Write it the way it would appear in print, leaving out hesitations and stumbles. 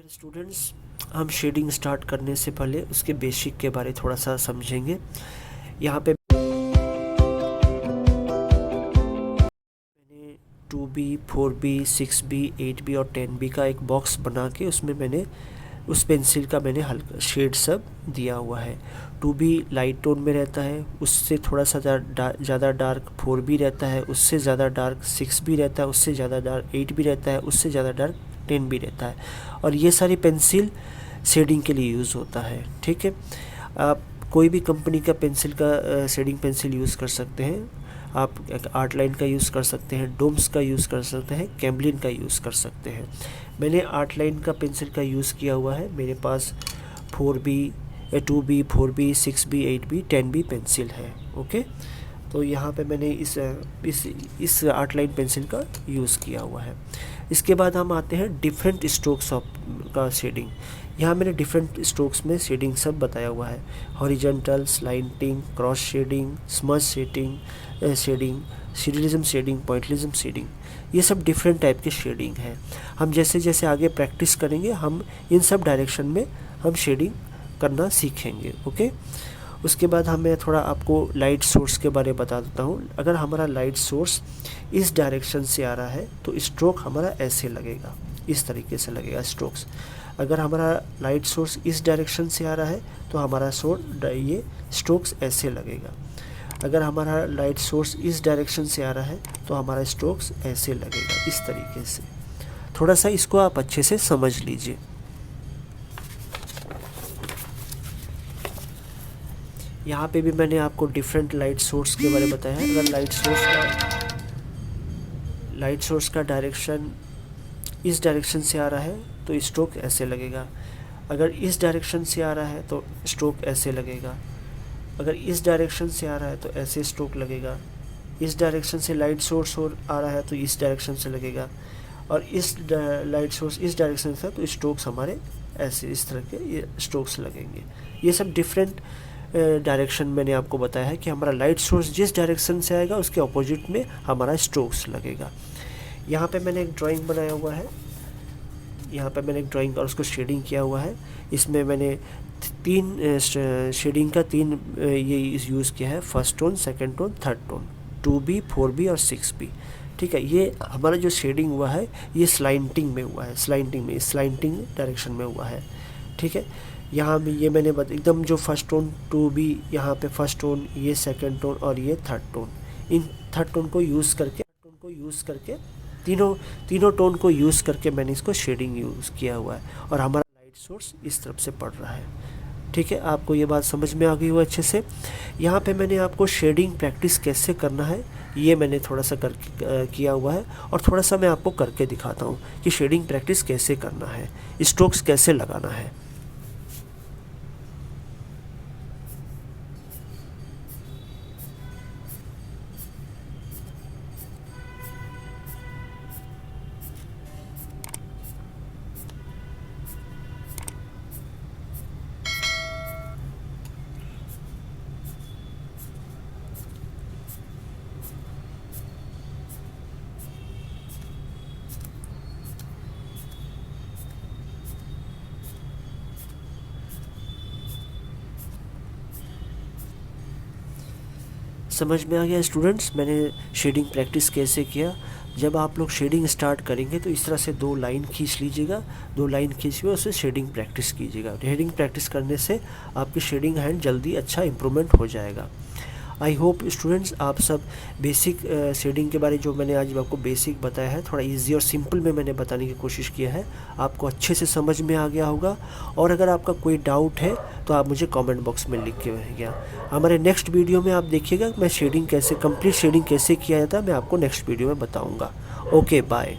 Students, हम shading start करने से पहले उसके बेसिक के बारे थोड़ा सा समझेंगे। यहाँ पे मैंने 2B, 4B, 6B, 8B और 10B का एक बॉक्स बना के उसमें मैंने उस पेंसिल का मैंने हल्का शेड सब दिया हुआ है। 2B लाइट टोन में रहता है, उससे थोड़ा सा ज़्यादा डार्क 4B रहता है, उससे ज़्यादा डार्क 6B रहता है, उससे ज़्यादा डार्क 8B रहता है, उससे ज़्यादा डार्क 10B रहता है। और ये सारी पेंसिल शेडिंग के लिए यूज़ होता है। ठीक है, आप कोई भी कंपनी का पेंसिल का शेडिंग पेंसिल यूज़ कर सकते हैं। आप आर्ट लाइन का यूज़ कर सकते हैं, डोम्स का यूज़ कर सकते हैं, कैमलिन का यूज़ कर सकते हैं। मैंने आर्ट लाइन का पेंसिल का यूज़ किया हुआ है। मेरे पास 4B, 2B, 4B, 6B, 8B, 10B pencil है। ओके, तो यहाँ पे मैंने इस आर्ट लाइन पेंसिल का यूज़ किया हुआ है। इसके बाद हम आते हैं डिफरेंट स्ट्रोक्स ऑफ का शेडिंग। यहाँ मैंने डिफरेंट स्ट्रोक्स में शेडिंग सब बताया हुआ है। Horizontal, slanting, cross shading, smudge shading, serialism shading, pointillism shading, ये सब डिफरेंट टाइप के शेडिंग हैं। हम जैसे जैसे आगे प्रैक्टिस करेंगे हम इन सब डायरेक्शन में हम शेडिंग करना सीखेंगे। ओके, उसके बाद मैं थोड़ा आपको लाइट सोर्स के बारे में बता देता हूँ। अगर हमारा लाइट सोर्स इस डायरेक्शन से आ रहा है तो स्ट्रोक हमारा ऐसे लगेगा, इस तरीके से लगेगा स्ट्रोक्स। अगर हमारा लाइट सोर्स इस डायरेक्शन से आ रहा है तो हमारा ये स्ट्रोक्स ऐसे लगेगा। अगर हमारा लाइट सोर्स इस डायरेक्शन से आ रहा है तो हमारा स्ट्रोक्स ऐसे लगेगा, इस तरीके से। थोड़ा सा इसको आप अच्छे से समझ लीजिए। यहाँ पे भी मैंने आपको डिफरेंट लाइट सोर्स के बारे में बताया है। अगर लाइट सोर्स का डायरेक्शन इस डायरेक्शन से आ रहा है तो स्ट्रोक ऐसे लगेगा। अगर इस डायरेक्शन से आ रहा है तो स्ट्रोक ऐसे लगेगा। अगर इस डायरेक्शन से आ रहा है तो ऐसे स्ट्रोक लगेगा। इस डायरेक्शन से लाइट सोर्स आ रहा है तो इस डायरेक्शन से लगेगा। और इस लाइट सोर्स इस डायरेक्शन से तो स्ट्रोक्स हमारे ऐसे इस तरह के ये स्ट्रोक्स लगेंगे। ये सब डिफरेंट डायरेक्शन मैंने आपको बताया है कि हमारा लाइट सोर्स जिस डायरेक्शन से आएगा उसके अपोजिट में हमारा स्ट्रोक्स लगेगा। यहाँ पे मैंने एक ड्राइंग बनाया हुआ है। यहाँ पे मैंने एक ड्राइंग और उसको शेडिंग किया हुआ है। इसमें मैंने शेडिंग का तीन ये यूज़ किया है, first tone, second tone, third tone, 2B, 4B और 6B। ठीक है, ये हमारा जो शेडिंग हुआ है ये स्लाइंटिंग में हुआ है, स्लाइंटिंग डायरेक्शन में हुआ है। ठीक है, यहाँ भी ये मैंने एकदम जो फर्स्ट टोन 2B, यहाँ पे फर्स्ट टोन, ये सेकंड टोन और ये third tone, in third tone को यूज़ करके तीनों टोन को यूज़ करके मैंने इसको शेडिंग यूज़ किया हुआ है। और हमारा लाइट सोर्स इस तरफ से पड़ रहा है। ठीक है, आपको ये बात समझ में आ गई हो अच्छे से। यहाँ पे मैंने आपको शेडिंग प्रैक्टिस कैसे करना है ये मैंने थोड़ा सा किया हुआ है, और थोड़ा सा मैं आपको करके दिखाता हूँ कि शेडिंग प्रैक्टिस कैसे करना है, स्ट्रोक्स कैसे लगाना है। समझ में आ गया स्टूडेंट्स, मैंने शेडिंग प्रैक्टिस कैसे किया। जब आप लोग शेडिंग स्टार्ट करेंगे तो इस तरह से 2 लाइन खींच लीजिएगा, 2 लाइन खींच के उससे शेडिंग प्रैक्टिस कीजिएगा। शेडिंग प्रैक्टिस करने से आपकी शेडिंग हैंड जल्दी अच्छा इम्प्रूवमेंट हो जाएगा। आई होप स्टूडेंट्स आप सब बेसिक शेडिंग के बारे जो मैंने आज आपको बेसिक बताया है थोड़ा इजी और सिंपल में मैंने बताने की कोशिश किया है, आपको अच्छे से समझ में आ गया होगा। और अगर आपका कोई डाउट है तो आप मुझे कमेंट बॉक्स में लिख के भेजिएगा। हमारे नेक्स्ट वीडियो में आप देखिएगा मैं शेडिंग कैसे कंप्लीट शेडिंग कैसे किया जाता है, मैं आपको नेक्स्ट वीडियो में बताऊँगा। Okay, bye.